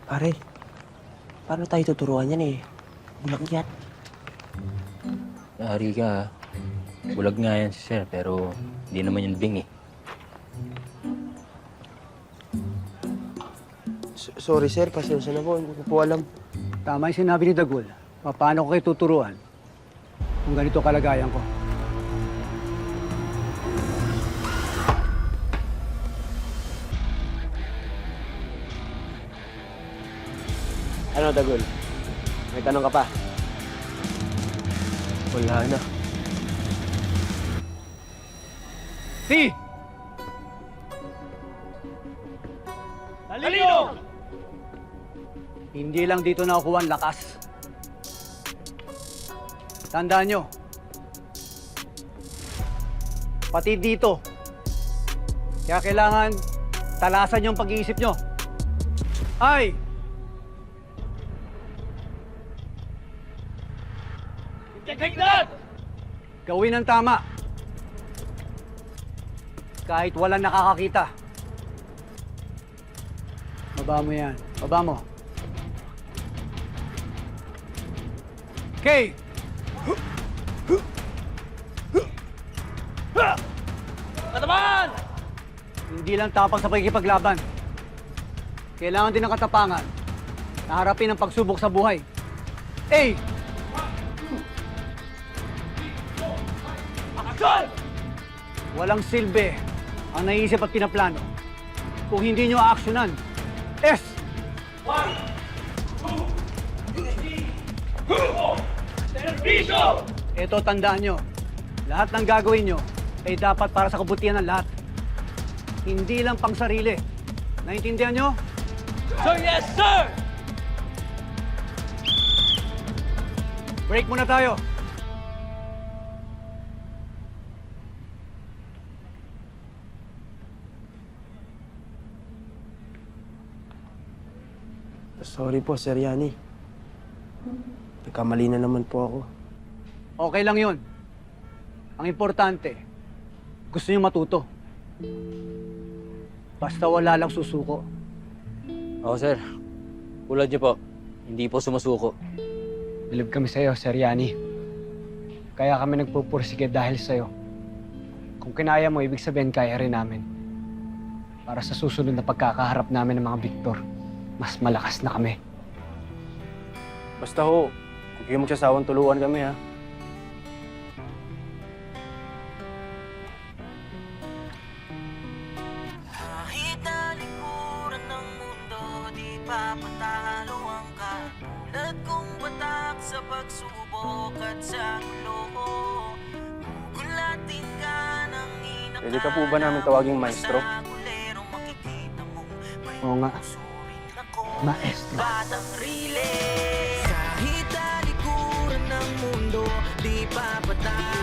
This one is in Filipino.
Pare, paano tayo tuturuan yan eh? Bulag yan. Yari ka, ha? Bulag nga yan si sir, pero hindi naman yan bing eh. Sorry sir, pasensya na po. Hindi ko po alam. Tama yung sinabi ni Dagul. Paano ko kayo tuturuan kung ganito kalagayan ko? Ano, Dagul? May tanong ka pa? Wala na. Si! Talino! Hindi lang dito nakukuha ang lakas. Tandaan nyo. Pati dito. Kaya kailangan talasan yung pag-iisip nyo. Ay! Gawin ang tama. Kahit walang nakakakita. Baba mo yan. Baba mo. Okay. Katapan! Hindi lang tapang sa pagkikipaglaban. Kailangan din ng katapangan na harapin ang pagsubok sa buhay. A! Walang silbi ang naisip at pinaplano kung hindi nyo aaksyonan. S! Ito, tandaan nyo. Lahat ng gagawin nyo ay dapat para sa kabutihan ng lahat. Hindi lang pang sarili. Naintindihan nyo? Sir, yes, sir! Break muna tayo. Sorry po, Sir Yani. Nagkamali na naman po ako. Okay lang yun. Ang importante, gusto nyo matuto. Basta wala lang susuko. Oo, sir. Tulad niyo po, hindi po sumusuko. Bilib kami sa'yo, Sir Yani. Kaya kami nagpupursige dahil sa'yo. Kung kinaya mo, ibig sabihin kaya rin namin. Para sa susunod na pagkakaharap namin ng mga Victor, mas malakas na kami. Basta ho, kung kayo magsasawang tuluan kami ha. Kahit talikuran ng mundo, di papatalo ang katulad kong batak sa pagsubok at sa gulo. Gugulatin ka ng inakala. Pwede ka po ba namin tawaging maestro? Oo nga. Maestro. Batang rile. Kahit talikuran ng mundo, di papatalo